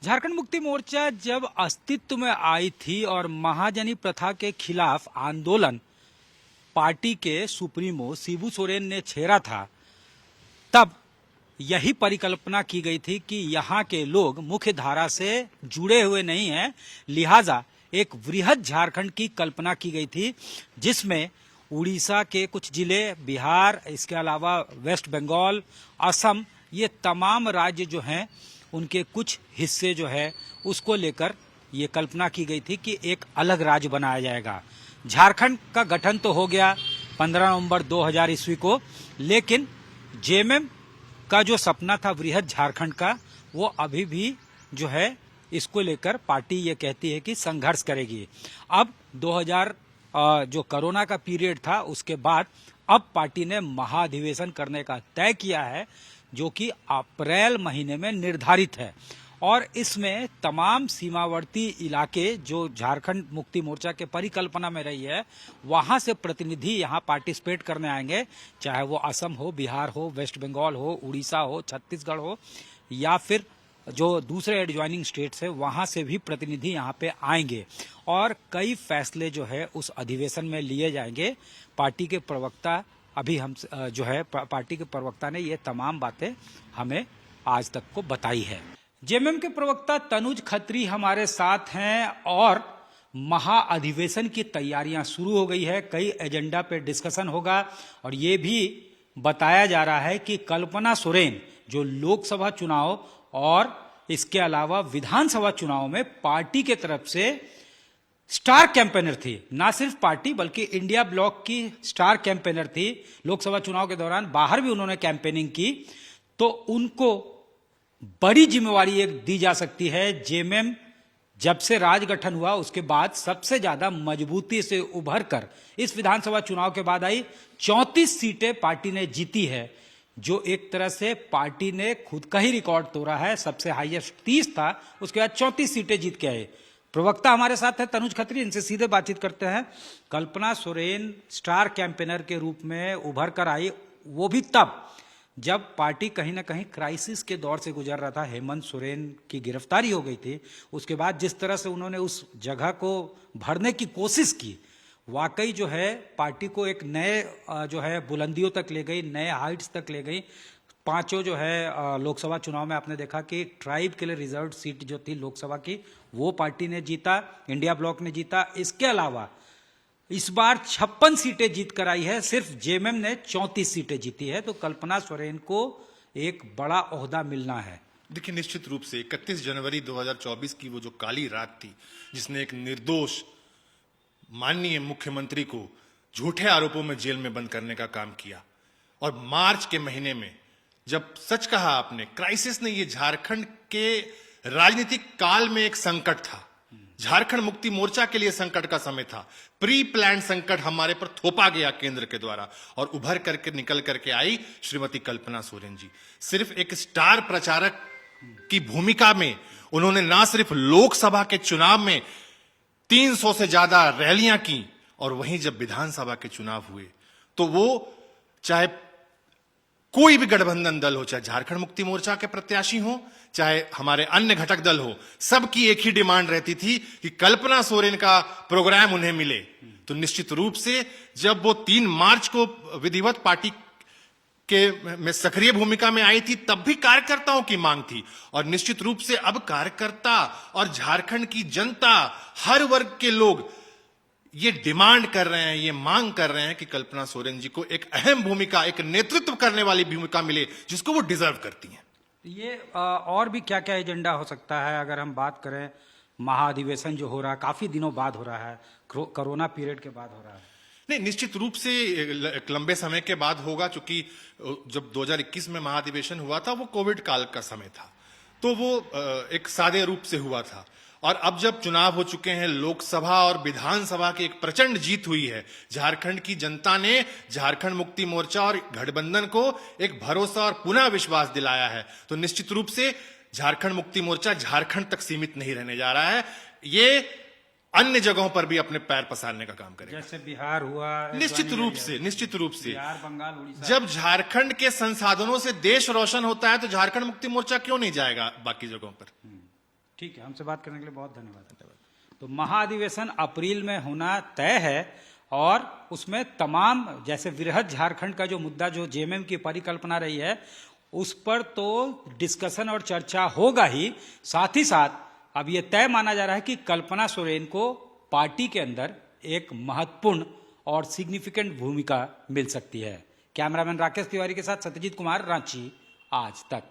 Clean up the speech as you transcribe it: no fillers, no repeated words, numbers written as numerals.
झारखंड मुक्ति मोर्चा जब अस्तित्व में आई थी और महाजनी प्रथा के खिलाफ आंदोलन पार्टी के सुप्रीमो शिबू सोरेन ने छेड़ा था, तब यही परिकल्पना की गई थी कि यहाँ के लोग मुख्य धारा से जुड़े हुए नहीं हैं, लिहाजा एक वृहद झारखंड की कल्पना की गई थी, जिसमें उड़ीसा के कुछ जिले, बिहार, इसके अलावा वेस्ट बंगाल, असम, ये तमाम राज्य जो हैं उनके कुछ हिस्से जो है उसको लेकर ये कल्पना की गई थी कि एक अलग राज्य बनाया जाएगा। झारखंड का गठन तो हो गया 15 नवंबर 2000 ईस्वी को, लेकिन जेएमएम का जो सपना था वृहद झारखंड का, वो अभी भी जो है इसको लेकर पार्टी ये कहती है कि संघर्ष करेगी। अब 2000 जो कोरोना का पीरियड था उसके बाद अब पार्टी ने महाधिवेशन करने का तय किया है, जो कि अप्रैल महीने में निर्धारित है, और इसमें तमाम सीमावर्ती इलाके जो झारखंड मुक्ति मोर्चा के परिकल्पना में रही है वहां से प्रतिनिधि यहां पार्टिसिपेट करने आएंगे, चाहे वो असम हो, बिहार हो, वेस्ट बंगाल हो, उड़ीसा हो, छत्तीसगढ़ हो, या फिर जो दूसरे एडजॉइनिंग स्टेट्स है वहां से भी प्रतिनिधि यहां पे आएंगे और कई फैसले जो है उस अधिवेशन में लिए जाएंगे। पार्टी के प्रवक्ता अभी हम जो है पार्टी के प्रवक्ता ने ये तमाम बातें हमें आज तक को बताई है। जेएमएम के प्रवक्ता तनुज खत्री हमारे साथ हैं और महाअधिवेशन की तैयारियां शुरू हो गई है। कई एजेंडा पे डिस्कशन होगा और ये भी बताया जा रहा है कि कल्पना सोरेन जो लोकसभा चुनाव और इसके अलावा विधानसभा चुनाव में पार्टी के तरफ से स्टार कैंपेनर थी, ना सिर्फ पार्टी बल्कि इंडिया ब्लॉक की स्टार कैंपेनर थी। लोकसभा चुनाव के दौरान बाहर भी उन्होंने कैंपेनिंग की, तो उनको बड़ी जिम्मेवारी एक दी जा सकती है। जेएमएम जब से राज गठन हुआ उसके बाद सबसे ज्यादा मजबूती से उभर कर इस विधानसभा चुनाव के बाद आई 34 सीटें पार्टी ने जीती है, जो एक तरह से पार्टी ने खुद का ही रिकॉर्ड तोड़ा है। सबसे हाईएस्ट 30 था, उसके बाद 34 सीटें जीत के आए। प्रवक्ता हमारे साथ है तनुज खत्री, इनसे सीधे बातचीत करते हैं। कल्पना सोरेन स्टार कैंपेनर के रूप में उभर कर आई, वो भी तब जब पार्टी कहीं ना कहीं क्राइसिस के दौर से गुजर रहा था। हेमंत सोरेन की गिरफ्तारी हो गई थी, उसके बाद जिस तरह से उन्होंने उस जगह को भरने की कोशिश की, वाकई जो है पार्टी को एक नए जो है बुलंदियों तक ले गई, नए हाइट्स तक ले गई। पांचों जो है लोकसभा चुनाव में आपने देखा कि ट्राइब के लिए रिजर्व सीट जो थी लोकसभा की वो पार्टी ने जीता, इंडिया ब्लॉक ने जीता। इसके अलावा इस बार 56 सीटें जीत कर आई है, सिर्फ जेएमएम ने 34 सीटें जीती है, तो कल्पना सोरेन को एक बड़ा ओहदा मिलना है। देखिए, निश्चित रूप से 31 जनवरी 2024 की वो जो काली रात थी जिसने एक निर्दोष माननीय मुख्यमंत्री को झूठे आरोपों में जेल में बंद करने का काम किया, और मार्च के महीने में जब सच कहा आपने, क्राइसिस ने, ये झारखंड के राजनीतिक काल में एक संकट था, झारखंड मुक्ति मोर्चा के लिए संकट का समय था। प्री प्लान संकट हमारे पर थोपा गया केंद्र के द्वारा, और उभर करके निकल करके आई श्रीमती कल्पना सोरेन जी। सिर्फ एक स्टार प्रचारक की भूमिका में उन्होंने ना सिर्फ लोकसभा के चुनाव में 300 से ज्यादा रैलियां की, और वहीं जब विधानसभा के चुनाव हुए तो वो चाहे कोई भी गठबंधन दल हो, चाहे झारखंड मुक्ति मोर्चा के प्रत्याशी हो, चाहे हमारे अन्य घटक दल हो, सबकी एक ही डिमांड रहती थी कि कल्पना सोरेन का प्रोग्राम उन्हें मिले। तो निश्चित रूप से जब वो 3 मार्च को विधिवत पार्टी के में सक्रिय भूमिका में आई थी, तब भी कार्यकर्ताओं की मांग थी, और निश्चित रूप से अब कार्यकर्ता और झारखंड की जनता, हर वर्ग के लोग ये डिमांड कर रहे हैं, ये मांग कर रहे हैं कि कल्पना सोरेन जी को एक अहम भूमिका, एक नेतृत्व करने वाली भूमिका मिले जिसको वो डिजर्व करती हैं। ये और भी क्या क्या एजेंडा हो सकता है? अगर हम बात करें, महाधिवेशन जो हो रहा है काफी दिनों बाद हो रहा है, कोरोना पीरियड के बाद हो रहा है। नहीं, निश्चित रूप से एक लंबे समय के बाद होगा, क्योंकि जब 2021 में महाधिवेशन हुआ था वो कोविड काल का समय था, तो वो एक सादे रूप से हुआ था। और अब जब चुनाव हो चुके हैं, लोकसभा और विधानसभा की एक प्रचंड जीत हुई है, झारखंड की जनता ने झारखंड मुक्ति मोर्चा और गठबंधन को एक भरोसा और पुनः विश्वास दिलाया है, तो निश्चित रूप से झारखंड मुक्ति मोर्चा झारखंड तक सीमित नहीं रहने जा रहा है, ये अन्य जगहों पर भी अपने पैर पसारने का काम करेगा। जैसे बिहार हुआ, निश्चित रूप से बिहार, बंगाल, उड़ीसा। जब झारखंड के संसाधनों से देश रोशन होता है तो झारखंड मुक्ति मोर्चा क्यों नहीं जाएगा बाकी जगहों पर? ठीक है, हमसे बात करने के लिए बहुत धन्यवाद। तो महाधिवेशन अप्रैल में होना तय है और उसमें तमाम, जैसे वृहद झारखंड का जो मुद्दा, जो जेएमएम की परिकल्पना रही है, उस पर तो डिस्कशन और चर्चा होगा ही, साथ ही साथ अब ये तय माना जा रहा है कि कल्पना सोरेन को पार्टी के अंदर एक महत्वपूर्ण और सिग्निफिकेंट भूमिका मिल सकती है। कैमरामैन राकेश तिवारी के साथ सत्यजीत कुमार, रांची आज तक।